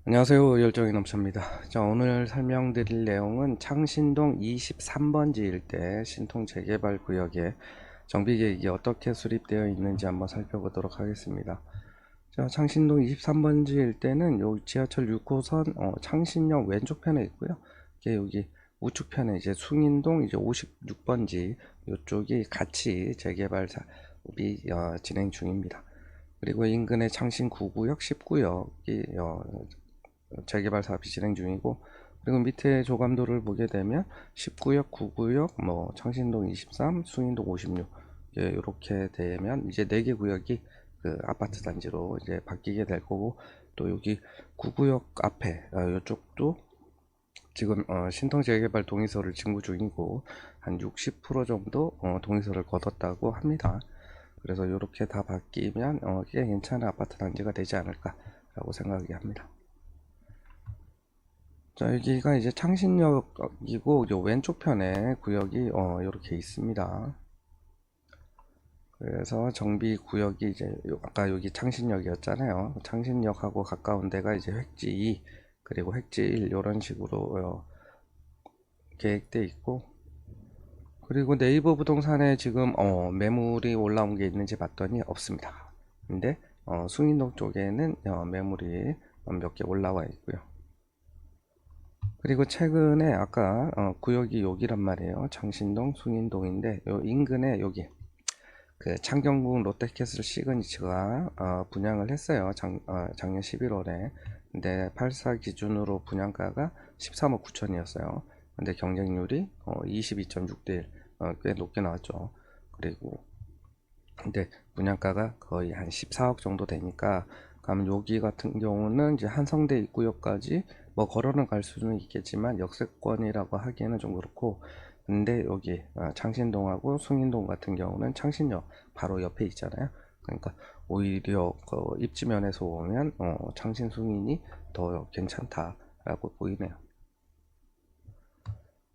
안녕하세요. 열정의 넘쳐입니다. 자, 오늘 설명드릴 내용은 창신동 23번지 일대 신통 재개발 구역에 정비계획이 어떻게 수립되어 있는지 한번 살펴보도록 하겠습니다. 자, 창신동 23번지 일대는 요 지하철 6호선 창신역 왼쪽편에 있고요. 이게 여기 우측편에 이제 숭인동 이제 56번지 이쪽이 같이 재개발 사업이 진행 중입니다. 그리고 인근의 창신 9구역, 10구역이 재개발 사업이 진행 중이고, 그리고 밑에 조감도를 보게 되면 19역, 9구역, 뭐 창신동 23, 숭인동 56 이렇게 되면 이제 4개 구역이 그 아파트 단지로 이제 바뀌게 될 거고, 또 여기 9구역 앞에 이쪽도 지금 신통 재개발 동의서를 진구 중이고 한 60% 정도 동의서를 거뒀다고 합니다. 그래서 이렇게 다 바뀌면 꽤 괜찮은 아파트 단지가 되지 않을까라고 생각이 합니다. 자, 여기가 이제 창신역이고 요 왼쪽 편에 구역이 이렇게 있습니다. 그래서 정비 구역이 이제 아까 여기 창신역이었잖아요. 창신역하고 가까운 데가 이제 획지 2 그리고 획지 1 이런 식으로 계획돼 있고, 그리고 네이버 부동산에 지금 매물이 올라온 게 있는지 봤더니 없습니다. 근데 숭인동 쪽에는 매물이 몇 개 올라와 있고요. 그리고 최근에 아까 구역이 여기란 말이에요. 창신동, 숭인동인데 요 인근에 여기 그 창경궁 롯데캐슬 시그니처가 분양을 했어요. 작년 11월에. 근데 84 기준으로 분양가가 13억 9천이었어요. 근데 경쟁률이 22.6대 1, 꽤 높게 나왔죠. 그리고 근데 분양가가 거의 한 14억 정도 되니까, 그럼 여기 같은 경우는 이제 한성대 입구역까지 뭐 걸어는 갈 수는 있겠지만 역세권이라고 하기에는 좀 그렇고, 근데 여기 창신동하고 숭인동 같은 경우는 창신역 바로 옆에 있잖아요. 그러니까 오히려 그 입지면에서 보면 창신 숭인이 더 괜찮다라고 보이네요.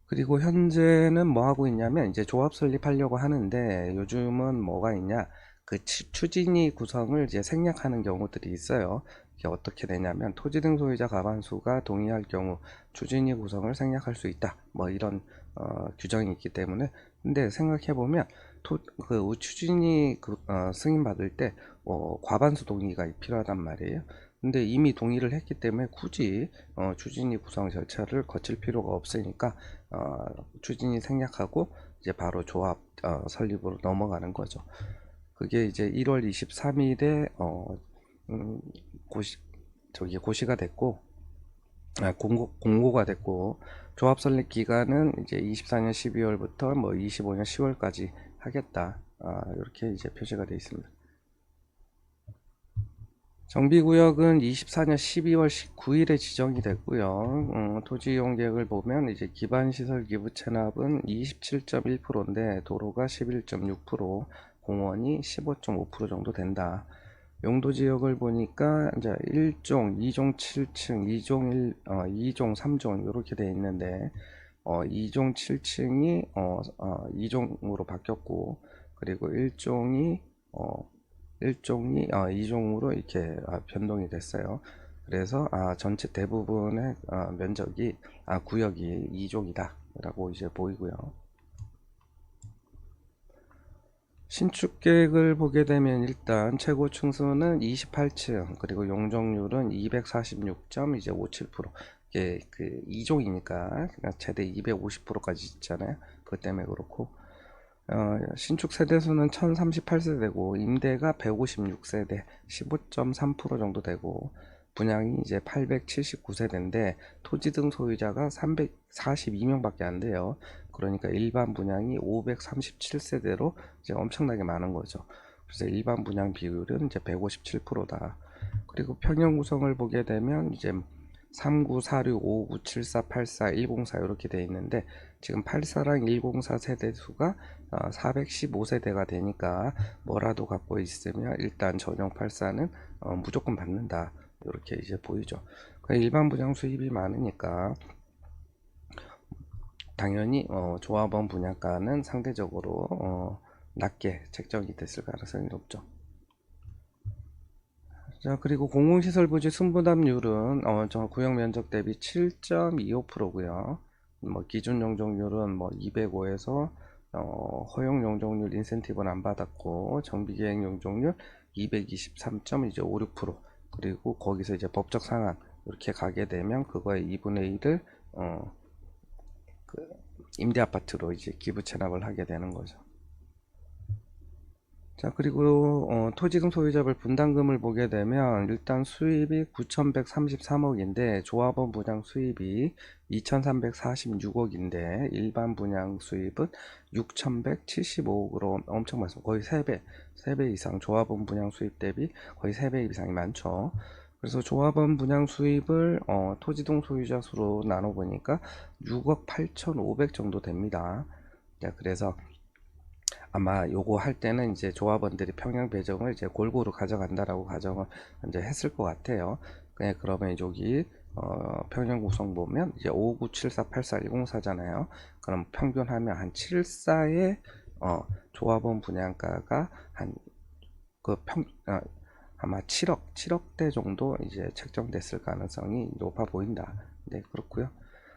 그리고 현재는 뭐 하고 있냐면 이제 조합 설립하려고 하는데, 요즘은 뭐가 있냐, 그 추진위 구성을 이제 생략하는 경우들이 있어요. 이게 어떻게 되냐면 토지 등 소유자 과반수가 동의할 경우 추진위 구성을 생략할 수 있다, 뭐 이런 규정이 있기 때문에. 근데 생각해 보면 그 추진위 승인 받을 때 과반수 동의가 필요하단 말이에요. 근데 이미 동의를 했기 때문에 굳이 추진위 구성 절차를 거칠 필요가 없으니까 추진이 생략하고 이제 바로 조합 설립으로 넘어가는 거죠. 그게 이제 1월 23일에 음, 고시 고시가 됐고, 공고가 됐고, 조합 설립 기간은 이제 24년 12월부터 뭐 25년 10월까지 하겠다, 이렇게 이제 표시가 되어 있습니다. 정비구역은 24년 12월 19일에 지정이 됐고요. 토지 이용 계획을 보면 이제 기반시설 기부 체납은 27.1%인데 도로가 11.6%, 공원이 15.5% 정도 된다. 용도 지역을 보니까 이제 1종, 2종 7층, 2종 1, 2종 3종 이렇게 돼 있는데 2종 7층이 2종으로 바뀌었고, 그리고 1종이 2종으로 이렇게 변동이 됐어요. 그래서 전체 대부분의 면적이 구역이 2종이다 라고 이제 보이고요. 신축 계획을 보게 되면 일단 최고 층수는 28층, 그리고 용적률은 246.57%. 이게 그 2종이니까 최대 250%까지 있잖아요. 그것 때문에 그렇고, 신축 세대수는 1038세대고 임대가 156세대 15.3% 정도 되고, 분양이 이제 879세대인데 토지 등 소유자가 342명밖에 안 돼요. 그러니까 일반 분양이 537세대로 이제 엄청나게 많은 거죠. 그래서 일반 분양 비율은 이제 157%다. 그리고 평형 구성을 보게 되면 이제 3946, 59, 74, 84, 104 이렇게 돼 있는데, 지금 84랑 104 세대 수가 415세대가 되니까 뭐라도 갖고 있으면 일단 전용 84는 무조건 받는다, 이렇게 이제 보이죠. 일반 분양 수입이 많으니까 당연히 조합원 분양가는 상대적으로 낮게 책정이 됐을 가능성이 높죠. 자, 그리고 공공시설 부지 순부담률은 저 구역 면적 대비 7.25%고요. 뭐 기준 용적률은 뭐 205에서 허용 용적률 인센티브는 안 받았고 정비계획 용적률 223.56%. 그리고 거기서 이제 법적 상한 이렇게 가게 되면 그거의 2분의 1을 그 임대 아파트로 이제 기부 체납을 하게 되는 거죠. 자, 그리고 토지등 소유자별 분담금을 보게 되면 일단 수입이 9,133억인데 조합원 분양 수입이 2,346억인데 일반 분양 수입은 6,175억으로 엄청 많습니다. 거의 3배 이상, 조합원 분양 수입 대비 거의 3배 이상이 많죠. 그래서 조합원 분양 수입을 토지등 소유자 수로 나눠보니까 6억 8,500 정도 됩니다. 자, 그래서 아마 요거 할 때는 이제 조합원들이 평형 배정을 이제 골고루 가져간다라고 가정을 이제 했을 것 같아요. 그러면 여기 평형 구성 보면 이제 59748410사잖아요. 그럼 평균하면 한 74의 조합원 분양가가 한 아마 7억대 정도 이제 책정됐을 가능성이 높아 보인다. 네, 그렇고요.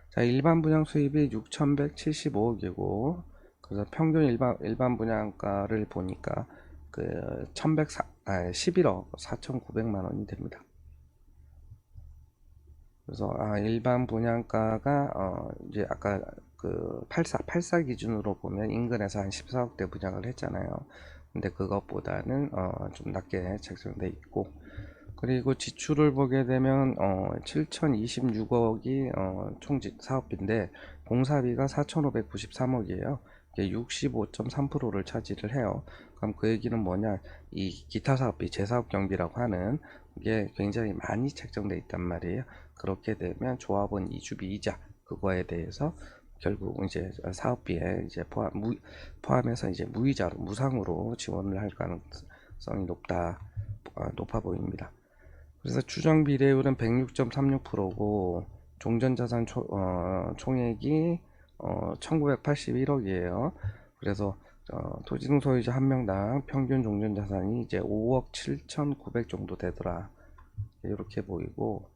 자, 일반 분양 수입이 6,175억이고 그래서 평균 일반 분양가를 보니까 그 11억 4,900만 원이 됩니다. 그래서 일반 분양가가 이제 아까 그 84 기준으로 보면 인근에서 한 14억대 분양을 했잖아요. 근데 그것보다는 좀 낮게 책정돼 있고 그리고 지출을 보게 되면 7,026억이 총 사업비인데 공사비가 4,593억이에요. 이게 65.3%를 차지를 해요. 그럼 그 얘기는 뭐냐? 이 기타 사업비, 재사업 경비라고 하는 게 굉장히 많이 책정돼 있단 말이에요. 그렇게 되면 조합원 이주비 이자 그거에 대해서 결국 이제 사업비에 이제 포함해서 이제 무이자로 무상으로 지원을 할 가능성이 높아 보입니다. 그래서 추정 비례율은 106.36%고 종전자산 총액이 1981억이에요. 그래서 토지등 소유자 한 명당 평균 종전자산이 이제 5억 7,900 정도 되더라. 이렇게 보이고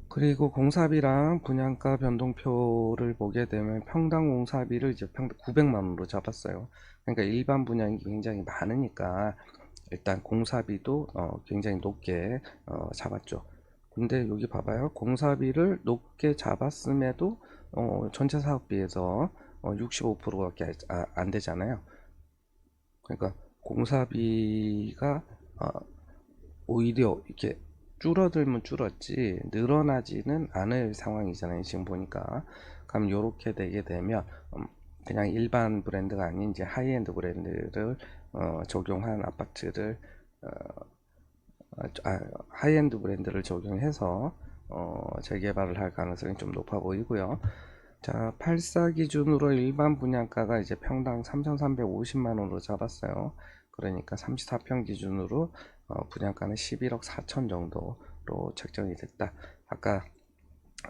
그리고 공사비랑 분양가 변동표를 보게 되면 평당 공사비를 이제 900만 원으로 잡았어요. 그러니까 일반 분양이 굉장히 많으니까 일단 공사비도 굉장히 높게 잡았죠. 근데 여기 봐봐요. 공사비를 높게 잡았음에도 전체 사업비에서 65%밖에 안 되잖아요. 그러니까 공사비가 오히려 이렇게 줄어들면 줄었지 늘어나지는 않을 상황이잖아요. 지금 보니까. 그럼 이렇게 되게 되면 그냥 일반 브랜드가 아닌 이제 하이엔드 브랜드를 적용한 아파트를 하이엔드 브랜드를 적용해서 재개발을 할 가능성이 좀 높아 보이고요. 자, 84 기준으로 일반 분양가가 이제 평당 3,350만 원으로 잡았어요. 그러니까 34평 기준으로 분양가는 11억 4천 정도로 책정이 됐다. 아까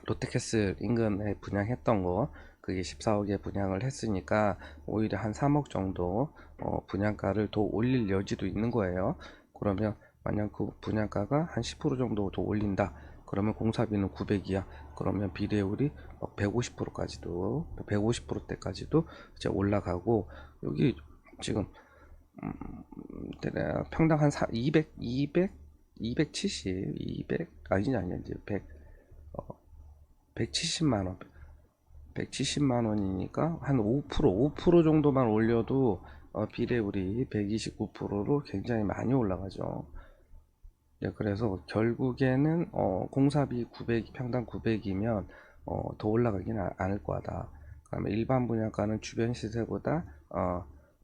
롯데캐슬 인근에 분양했던 거 그게 14억에 분양을 했으니까 오히려 한 3억 정도 분양가를 더 올릴 여지도 있는 거예요. 그러면 만약 그 분양가가 한 10% 정도 더 올린다. 그러면 공사비는 900이야. 그러면 비례율이 150%까지도 150%대까지도 이제 올라가고 여기 지금 평당 한 270 아니지 이제 170만 원 170만 원이니까 한 5% 정도만 올려도 비례율이 129%로 굉장히 많이 올라가죠. 네, 그래서 결국에는 공사비 900 평당 900이면 더 올라가기는 않을 거다. 그러면 일반 분양가는 주변 시세보다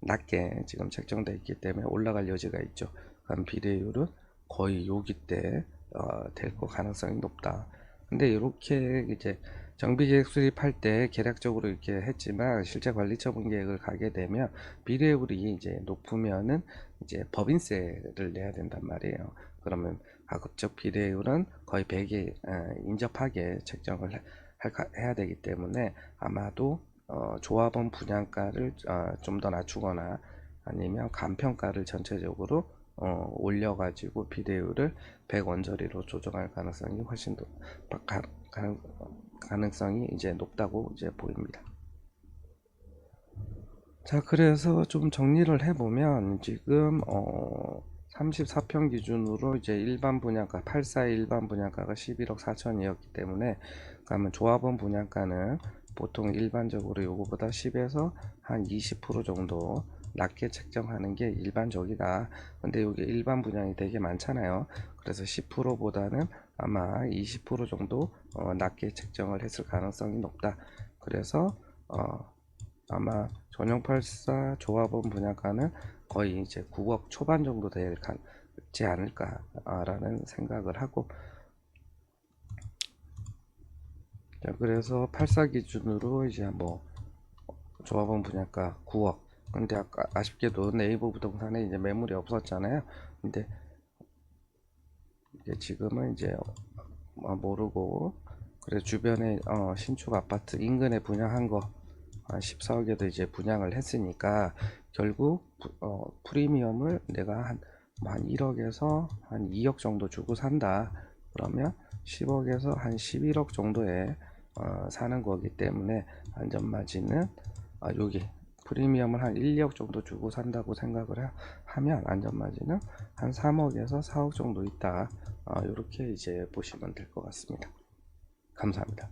낮게 지금 책정되어 있기 때문에 올라갈 여지가 있죠. 그럼 비례율은 거의 여기 때 될 거 가능성이 높다. 근데 이렇게 이제 정비계획 수립할 때 계략적으로 이렇게 했지만 실제 관리처분 계획을 가게 되면 비례율이 이제 높으면은 이제 법인세를 내야 된단 말이에요. 그러면 가급적 비례율은 거의 100에 인접하게 책정을 해야 되기 때문에 아마도 조합원 분양가를 좀 더 낮추거나 아니면 간평가를 전체적으로 올려가지고 비대율을 100원짜리로 조정할 가능성이 훨씬 더 가능성이 이제 높다고 이제 보입니다. 자, 그래서 좀 정리를 해보면 지금 34평 기준으로 이제 일반 분양가 84 일반 분양가가 11억 4천이었기 때문에, 그러면 조합원 분양가는 보통 일반적으로 요거보다 10에서 한 20% 정도 낮게 책정하는 게 일반적이다. 근데 여기 일반 분양이 되게 많잖아요. 그래서 10%보다는 아마 20% 정도 낮게 책정을 했을 가능성이 높다. 그래서 아마 전용 84 조합원 분양가는 거의 이제 9억 초반 정도 되지 않을까라는 생각을 하고, 자, 그래서 84 기준으로 이제 뭐 조합원 분양가 9억. 근데 아까 아쉽게도 네이버 부동산에 이제 매물이 없었잖아요. 근데 이제 지금은 이제 모르고, 그래 주변에 신축 아파트 인근에 분양한 거 한 14억에도 이제 분양을 했으니까 결국 프리미엄을 내가 한 1억에서 한 2억 정도 주고 산다. 그러면 10억에서 한 11억 정도에 사는 거기 때문에 안전마진은 여기 프리미엄을 한 1, 2억 정도 주고 산다고 생각을 하면 안전마진은 한 3억에서 4억 정도 있다. 이렇게 이제 보시면 될 것 같습니다. 감사합니다.